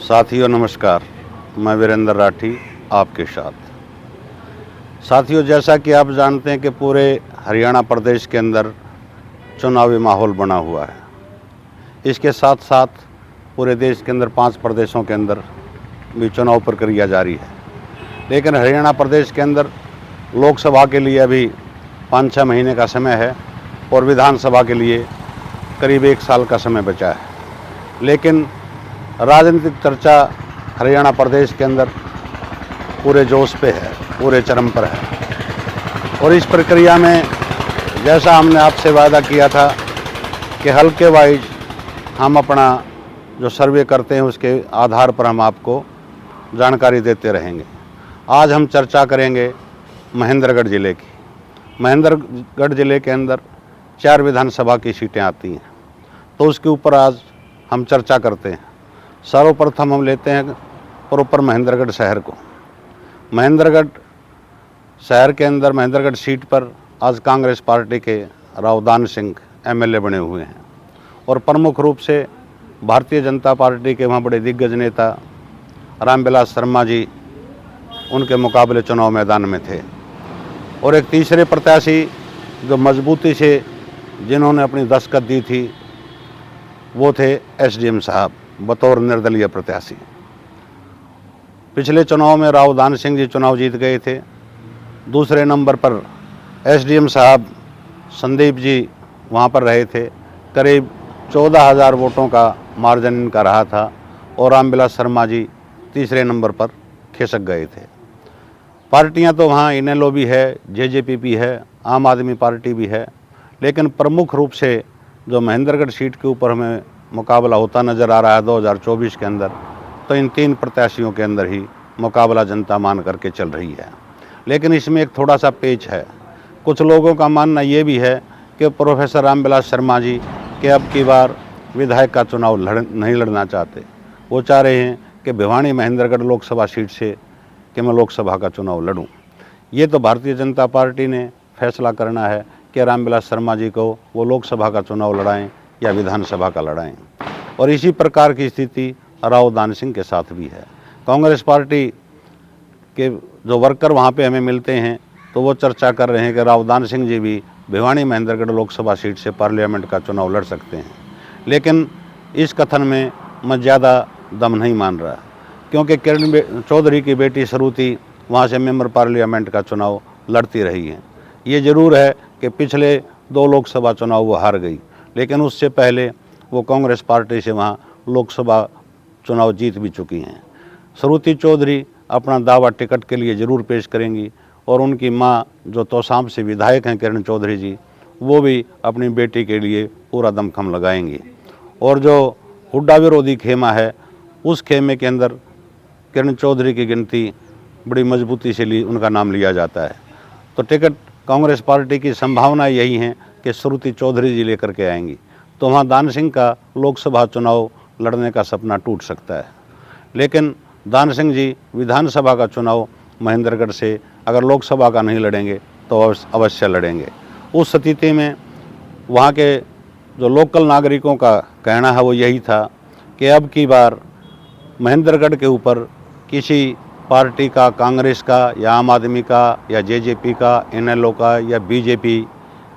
साथियों नमस्कार, मैं वीरेंद्र राठी आपके साथ। साथियों, जैसा कि आप जानते हैं कि पूरे हरियाणा प्रदेश के अंदर चुनावी माहौल बना हुआ है। इसके साथ साथ पूरे देश के अंदर 5 प्रदेशों के अंदर भी चुनाव प्रक्रिया जारी है। लेकिन हरियाणा प्रदेश के अंदर लोकसभा के लिए अभी 5-6 महीने का समय है और विधानसभा के लिए करीब 1 साल का समय बचा है। लेकिन राजनीतिक चर्चा हरियाणा प्रदेश के अंदर पूरे जोश पे है, पूरे चरम पर है। और इस प्रक्रिया में जैसा हमने आपसे वादा किया था कि हल्के वाइज हम अपना जो सर्वे करते हैं उसके आधार पर हम आपको जानकारी देते रहेंगे। आज हम चर्चा करेंगे महेंद्रगढ़ ज़िले की। महेंद्रगढ़ ज़िले के अंदर 4 विधानसभा की सीटें आती हैं, तो उसके ऊपर आज हम चर्चा करते हैं। सर्वप्रथम हम लेते हैं प्रॉपर महेंद्रगढ़ शहर को। महेंद्रगढ़ शहर के अंदर महेंद्रगढ़ सीट पर आज कांग्रेस पार्टी के रावदान सिंह एमएलए बने हुए हैं और प्रमुख रूप से भारतीय जनता पार्टी के वहाँ बड़े दिग्गज नेता रामविलास शर्मा जी उनके मुकाबले चुनाव मैदान में थे। और एक तीसरे प्रत्याशी जो मजबूती से जिन्होंने अपनी दस्तखत दी थी वो थे एसडीएम साहब बतौर निर्दलीय प्रत्याशी। पिछले चुनाव में रावदान सिंह जी चुनाव जीत गए थे। दूसरे नंबर पर एसडीएम साहब संदीप जी वहाँ पर रहे थे। करीब 14,000 वोटों का मार्जिन इनका रहा था और रामविलास शर्मा जी तीसरे नंबर पर खिसक गए थे। पार्टियां तो वहाँ इनेलो भी है, जेजेपी भी है, आम आदमी पार्टी भी है, लेकिन प्रमुख रूप से जो महेंद्रगढ़ सीट के ऊपर हमें मुकाबला होता नज़र आ रहा है 2024 के अंदर, तो इन 3 प्रत्याशियों के अंदर ही मुकाबला जनता मान करके चल रही है। लेकिन इसमें एक थोड़ा सा पेच है। कुछ लोगों का मानना ये भी है कि प्रोफेसर रामविलास शर्मा जी के अब की बार विधायक का चुनाव नहीं लड़ना चाहते। वो चाह रहे हैं कि भिवानी महेंद्रगढ़ लोकसभा सीट से कि मैं लोकसभा का चुनाव लड़ूं। ये तो भारतीय जनता पार्टी ने फैसला करना है कि रामविलास शर्मा जी को वो लोकसभा का चुनाव लड़ाएं या विधानसभा का लड़ाएं। और इसी प्रकार की स्थिति रावदान सिंह के साथ भी है। कांग्रेस पार्टी के जो वर्कर वहाँ पे हमें मिलते हैं तो वो चर्चा कर रहे हैं कि रावदान सिंह जी भी भिवानी महेंद्रगढ़ लोकसभा सीट से पार्लियामेंट का चुनाव लड़ सकते हैं। लेकिन इस कथन में मैं ज़्यादा दम नहीं मान रहा, क्योंकि किरण चौधरी की बेटी श्रुति वहाँ से मेंबर पार्लियामेंट का चुनाव लड़ती रही है। ये ज़रूर है कि पिछले 2 लोकसभा चुनाव वो हार गई, लेकिन उससे पहले वो कांग्रेस पार्टी से वहाँ लोकसभा चुनाव जीत भी चुकी हैं। श्रुति चौधरी अपना दावा टिकट के लिए ज़रूर पेश करेंगी और उनकी माँ जो तोसाम से विधायक हैं किरण चौधरी जी, वो भी अपनी बेटी के लिए पूरा दमखम लगाएंगी। और जो हुड्डा विरोधी खेमा है उस खेमे के अंदर किरण चौधरी की गिनती बड़ी मजबूती से उनका नाम लिया जाता है। तो टिकट कांग्रेस पार्टी की संभावना यही है कि श्रुति चौधरी जी लेकर के आएंगी, तो वहाँ दान सिंह का लोकसभा चुनाव लड़ने का सपना टूट सकता है। लेकिन दान सिंह जी विधानसभा का चुनाव महेंद्रगढ़ से अगर लोकसभा का नहीं लड़ेंगे तो अवश्य लड़ेंगे। उस स्थिति में वहाँ के जो लोकल नागरिकों का कहना है वो यही था कि अब की बार महेंद्रगढ़ के ऊपर किसी पार्टी का, कांग्रेस का या आम आदमी का या जेजेपी का, इनेलो का या बीजेपी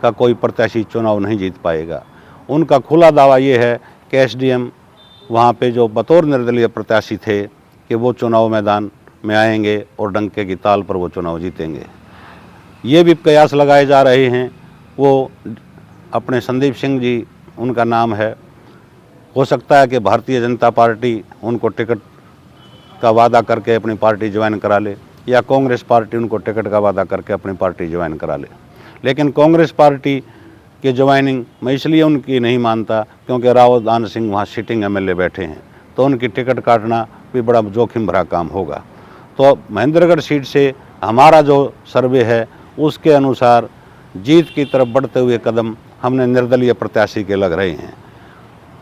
का कोई प्रत्याशी चुनाव नहीं जीत पाएगा। उनका खुला दावा ये है कि एसडीएम वहाँ पे जो बतौर निर्दलीय प्रत्याशी थे कि वो चुनाव मैदान में आएंगे और डंके की ताल पर वो चुनाव जीतेंगे। ये भी कयास लगाए जा रहे हैं, वो अपने संदीप सिंह जी उनका नाम है, हो सकता है कि भारतीय जनता पार्टी उनको टिकट का वादा करके अपनी पार्टी ज्वाइन करा ले या कांग्रेस पार्टी उनको टिकट का वादा करके अपनी पार्टी ज्वाइन करा ले। लेकिन कांग्रेस पार्टी की ज्वाइनिंग मैं इसलिए उनकी नहीं मानता क्योंकि रावदान सिंह वहाँ सिटिंग एमएलए बैठे हैं, तो उनकी टिकट काटना भी बड़ा जोखिम भरा काम होगा। तो महेंद्रगढ़ सीट से हमारा जो सर्वे है उसके अनुसार जीत की तरफ बढ़ते हुए कदम हमने निर्दलीय प्रत्याशी के लग रहे हैं।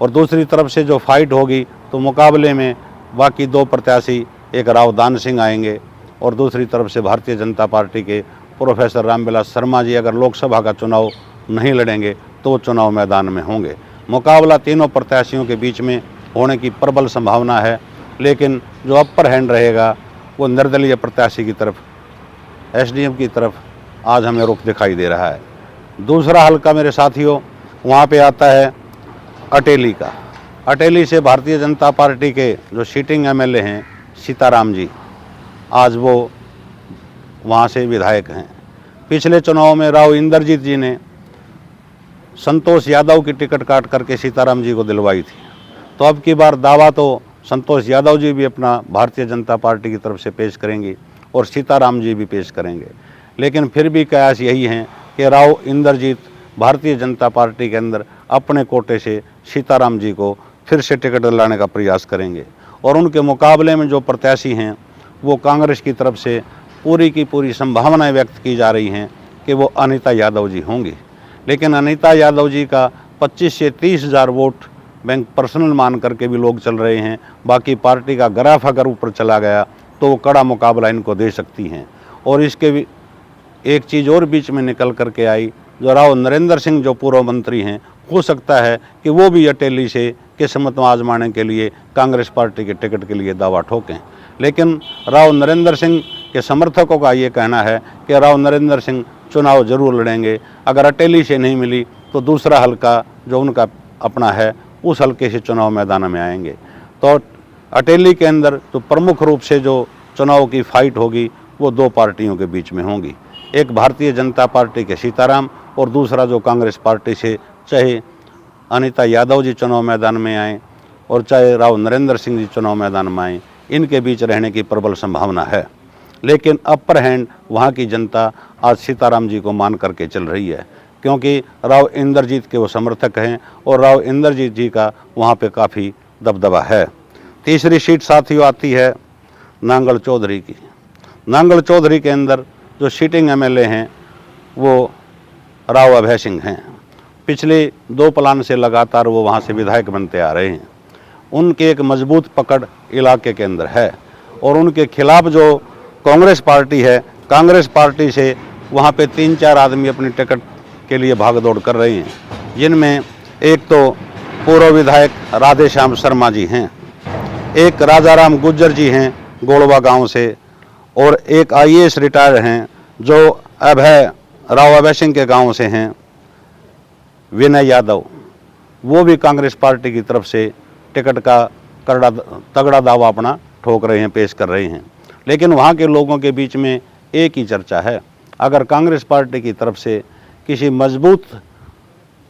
और दूसरी तरफ से जो फाइट होगी तो मुकाबले में बाकी 2 प्रत्याशी, एक रावदान सिंह आएंगे और दूसरी तरफ से भारतीय जनता पार्टी के प्रोफेसर रामविलास शर्मा जी अगर लोकसभा का चुनाव नहीं लड़ेंगे तो चुनाव मैदान में होंगे। मुकाबला तीनों प्रत्याशियों के बीच में होने की प्रबल संभावना है लेकिन जो अपर हैंड रहेगा वो निर्दलीय प्रत्याशी की तरफ, एसडीएम की तरफ आज हमें रुख दिखाई दे रहा है। दूसरा हल्का मेरे साथियों वहाँ पे आता है अटेली का। अटेली से भारतीय जनता पार्टी के जो सिटिंग एमएलए हैं सीताराम जी, आज वो वहाँ से विधायक हैं। पिछले चुनाव में राव इंद्रजीत जी ने संतोष यादव की टिकट काट करके सीताराम जी को दिलवाई थी, तो अब की बार दावा तो संतोष यादव जी भी अपना भारतीय जनता पार्टी की तरफ से पेश करेंगी और सीताराम जी भी पेश करेंगे। लेकिन फिर भी कयास यही है कि राव इंद्रजीत भारतीय जनता पार्टी के अंदर अपने कोटे से सीताराम जी को फिर से टिकट दिलाने का प्रयास करेंगे और उनके मुकाबले में जो प्रत्याशी हैं वो कांग्रेस की तरफ से पूरी की पूरी संभावनाएं व्यक्त की जा रही हैं कि वो अनीता यादव जी होंगी। लेकिन अनीता यादव जी का 25 से 30 हज़ार वोट बैंक पर्सनल मान करके भी लोग चल रहे हैं। बाकी पार्टी का ग्राफ अगर ऊपर चला गया तो वो कड़ा मुकाबला इनको दे सकती हैं। और इसके भी एक चीज़ और बीच में निकल करके आई, जो राव नरेंद्र सिंह जो पूर्व मंत्री हैं, हो सकता है कि वो भी अटेली से किस्मत आजमाने के लिए कांग्रेस पार्टी के टिकट के लिए दावा ठोकें। लेकिन राव नरेंद्र सिंह के समर्थकों का ये कहना है कि राव नरेंद्र सिंह चुनाव जरूर लड़ेंगे। अगर अटेली से नहीं मिली तो दूसरा हल्का जो उनका अपना है उस हल्के से चुनाव मैदान में आएंगे। तो अटेली के अंदर तो प्रमुख रूप से जो चुनाव की फाइट होगी वो दो पार्टियों के बीच में होंगी, एक भारतीय जनता पार्टी के सीताराम और दूसरा जो कांग्रेस पार्टी से चाहे अनीता यादव जी चुनाव मैदान में आएँ और चाहे राव नरेंद्र सिंह जी चुनाव मैदान में आएँ, इनके बीच रहने की प्रबल संभावना है। लेकिन अपर हैंड वहाँ की जनता आज सीताराम जी को मान करके चल रही है, क्योंकि राव इंद्रजीत के वो समर्थक हैं और राव इंद्रजीत जी का वहाँ पे काफ़ी दबदबा है। तीसरी सीट साथियों आती है नांगल चौधरी की। नांगल चौधरी के अंदर जो सिटिंग एमएलए हैं वो राव अभय सिंह हैं। पिछले 2 प्लान से लगातार वो वहाँ से विधायक बनते आ रहे हैं। उनके एक मजबूत पकड़ इलाके के अंदर है और उनके खिलाफ जो कांग्रेस पार्टी है, कांग्रेस पार्टी से वहाँ पे 3-4 आदमी अपनी टिकट के लिए भागदौड़ कर रहे हैं, जिनमें एक तो पूर्व विधायक राधे श्याम शर्मा जी हैं, एक राजाराम गुज्जर जी हैं गोड़वा गांव से, और एक आईएएस रिटायर हैं जो राव अभय सिंह के गांव से हैं, विनय यादव। वो भी कांग्रेस पार्टी की तरफ से टिकट का तगड़ा दावा अपना ठोक रहे हैं, पेश कर रहे हैं। लेकिन वहाँ के लोगों के बीच में एक ही चर्चा है, अगर कांग्रेस पार्टी की तरफ से किसी मजबूत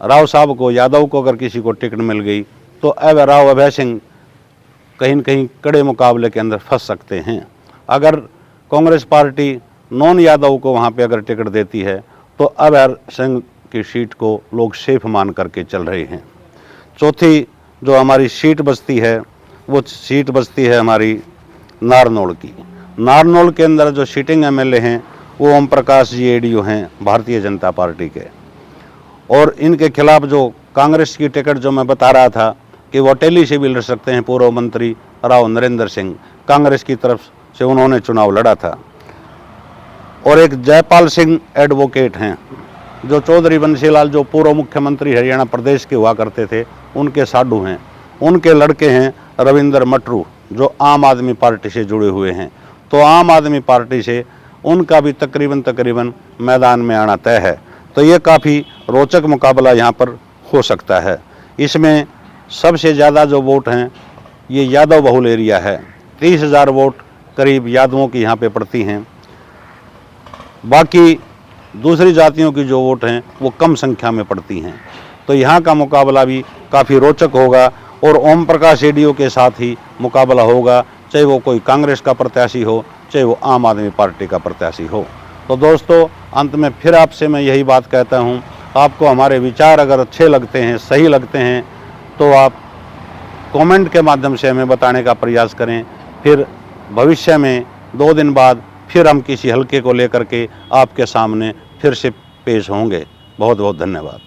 राव साहब को, यादव को अगर किसी को टिकट मिल गई तो अब राव अभय सिंह कहीं न कहीं कड़े मुकाबले के अंदर फंस सकते हैं। अगर कांग्रेस पार्टी नॉन यादव को वहाँ पे अगर टिकट देती है तो अभय सिंह की सीट को लोग सेफ मान करके चल रहे हैं। चौथी जो हमारी सीट बचती है वो सीट बचती है हमारी नारनौल की। नारनौल के अंदर जो सिटिंग एमएलए हैं वो ओम प्रकाश जी एडीओ हैं भारतीय जनता पार्टी के, और इनके खिलाफ जो कांग्रेस की टिकट जो मैं बता रहा था कि वो अटेली से भी लड़ सकते हैं, पूर्व मंत्री राव नरेंद्र सिंह, कांग्रेस की तरफ से उन्होंने चुनाव लड़ा था। और एक जयपाल सिंह एडवोकेट हैं जो चौधरी बंसीलाल जो पूर्व मुख्यमंत्री हरियाणा प्रदेश के हुआ करते थे, उनके साडू हैं। उनके लड़के हैं रविंदर मटरू जो आम आदमी पार्टी से जुड़े हुए हैं। तो आम आदमी पार्टी से उनका भी तकरीबन मैदान में आना तय है। तो ये काफ़ी रोचक मुकाबला यहाँ पर हो सकता है। इसमें सबसे ज़्यादा जो वोट हैं ये यादव बहुल एरिया है, 30,000 वोट करीब यादवों की यहाँ पे पड़ती हैं। बाकी दूसरी जातियों की जो वोट हैं वो कम संख्या में पड़ती हैं। तो यहाँ का मुकाबला भी काफ़ी रोचक होगा और ओम प्रकाश एडीओ के साथ ही मुकाबला होगा, चाहे वो कोई कांग्रेस का प्रत्याशी हो, चाहे वो आम आदमी पार्टी का प्रत्याशी हो। तो दोस्तों, अंत में फिर आपसे मैं यही बात कहता हूँ, आपको हमारे विचार अगर अच्छे लगते हैं, सही लगते हैं, तो आप कमेंट के माध्यम से हमें बताने का प्रयास करें। फिर भविष्य में 2 दिन बाद फिर हम किसी हल्के को लेकर के आपके सामने फिर से पेश होंगे। बहुत बहुत धन्यवाद।